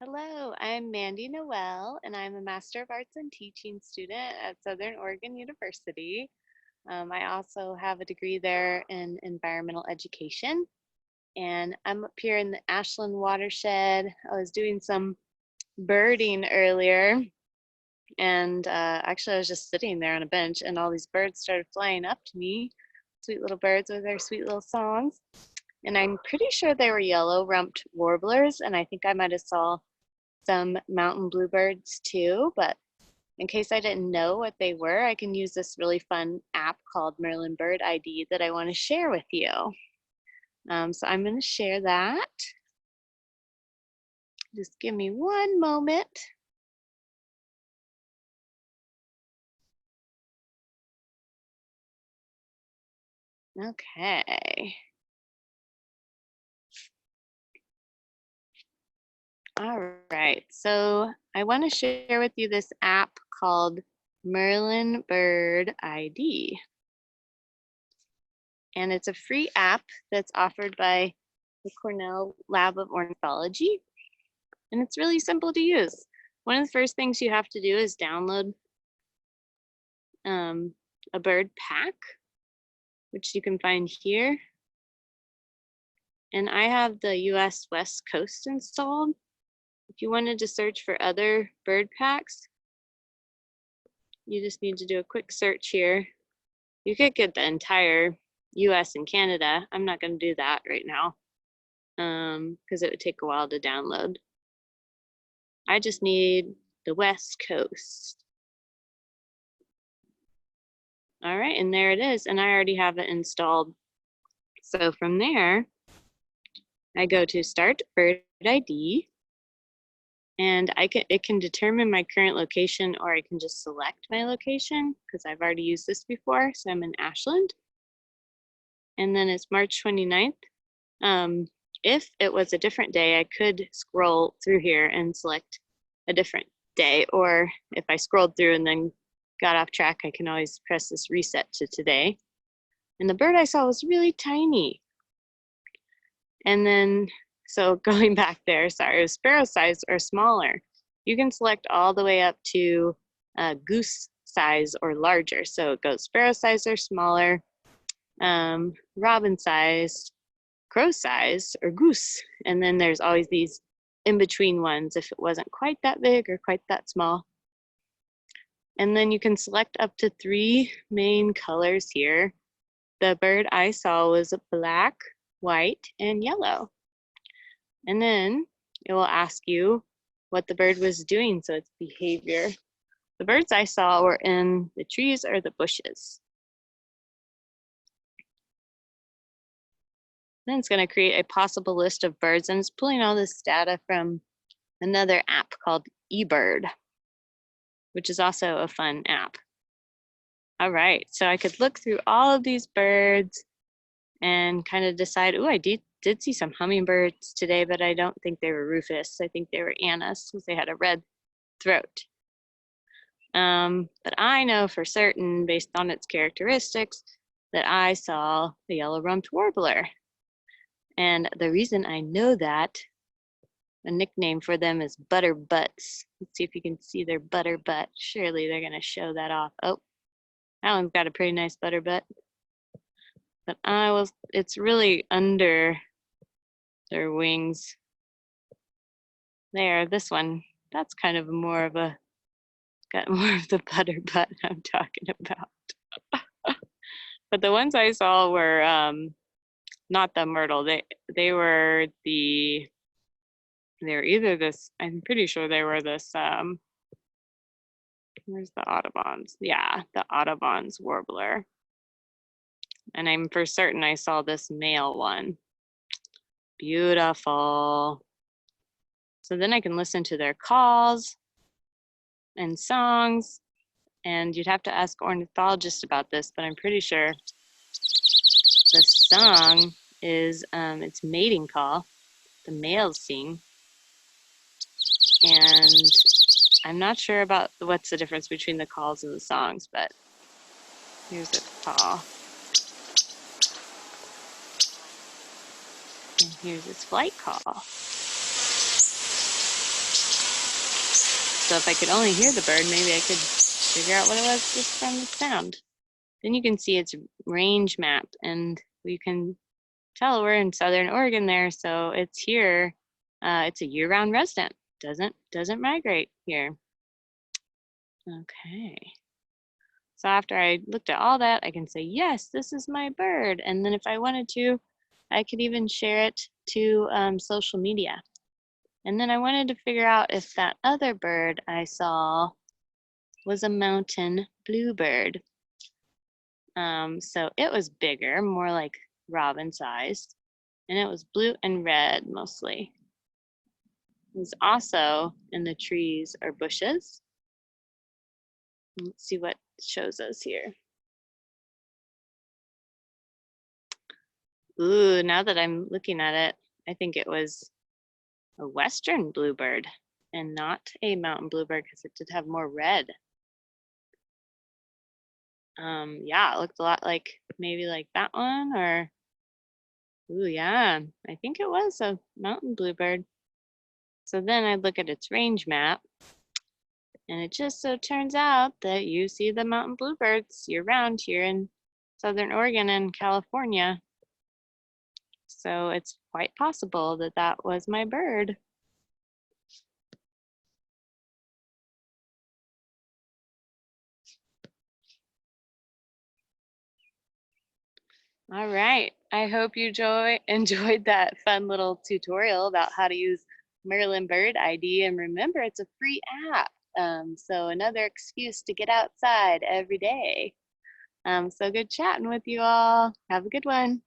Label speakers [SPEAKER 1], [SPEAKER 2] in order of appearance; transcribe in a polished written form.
[SPEAKER 1] Hello, I'm Mandy Noel, and I'm a Master of Arts in Teaching student at Southern Oregon University. I also have a degree there in environmental education, and I'm up here in the Ashland watershed. I was doing some birding earlier, and actually, I was just sitting there on a bench, and all these birds started flying up to me. Sweet little birds with their sweet little songs. And I'm pretty sure they were yellow-rumped warblers, and I think I might have saw some mountain bluebirds too, but in case I didn't know what they were, I can use this really fun app called Merlin Bird ID that I want to share with you. So I'm going to share that. Just give me one moment. Okay. All right. So I want to share with you this app called Merlin Bird ID. And it's a free app that's offered by the Cornell Lab of Ornithology. And it's really simple to use. One of the first things you have to do is download a bird pack, which you can find here. And I have the US West Coast installed. If you wanted to search for other bird packs, you just need to do a quick search here. You could get the entire US and Canada. I'm not going to do that right now because it would take a while to download. I just need the West Coast. All right, and there it is, and I already have it installed. So from there, I go to Start Bird ID, and it can determine my current location, or I can just select my location because I've already used this before. So I'm in Ashland, and then it's March 29th. If it was a different day, I could scroll through here and select a different day, or if I scrolled through and then got off track, I can always press this reset to today. And the bird I saw was really tiny. And then, so going back there, sorry, it was sparrow size or smaller. You can select all the way up to goose size or larger. So it goes sparrow size or smaller, robin size, crow size, or goose. And then there's always these in-between ones if it wasn't quite that big or quite that small. And then you can select up to 3 main colors here. The bird I saw was black, white, and yellow. And then it will ask you what the bird was doing, so its behavior. The birds I saw were in the trees or the bushes. Then it's going to create a possible list of birds, and it's pulling all this data from another app called eBird, which is also a fun app. All right, so I could look through all of these birds and kind of decide, oh, I did see some hummingbirds today, but I don't think they were rufous. I think they were Annas because they had a red throat. But I know for certain, based on its characteristics, that I saw the yellow-rumped warbler. And the reason I know that, a nickname for them is butter butts. Let's see if you can see their butter butt. Surely they're gonna show that off. Oh, that one's got a pretty nice butter butt. But it's really under their wings. There, this one, that's kind of more of a, got more of the butter butt I'm talking about. But the ones I saw were not the myrtle. They were either this, I'm pretty sure they were this, where's the Audubon's? Yeah, the Audubon's warbler. And I'm for certain I saw this male one. Beautiful. So then I can listen to their calls and songs, and you'd have to ask ornithologists about this, but I'm pretty sure the song is its mating call. The males sing, and I'm not sure about what's the difference between the calls and the songs, but here's the call. And here's its flight call. So if I could only hear the bird, maybe I could figure out what it was just from the sound. Then you can see its range map, and you can tell we're in Southern Oregon there, so it's here. It's a year-round resident. Doesn't migrate here. Okay. So after I looked at all that, I can say, yes, this is my bird. And then if I wanted to, I could even share it to social media. And then I wanted to figure out if that other bird I saw was a mountain bluebird. So it was bigger, more like robin sized, and it was blue and red mostly. It was also in the trees or bushes. Let's see what it shows us here. Ooh, now that I'm looking at it, I think it was a western bluebird and not a mountain bluebird because it did have more red. Yeah, it looked a lot like maybe like that one, or ooh, yeah, I think it was a mountain bluebird. So then I look at its range map, and it just so turns out that you see the mountain bluebirds year-round here in Southern Oregon and California. So it's quite possible that that was my bird. All right, I hope you enjoyed that fun little tutorial about how to use Merlin Bird ID. And remember, it's a free app. So another excuse to get outside every day. So good chatting with you all. Have a good one.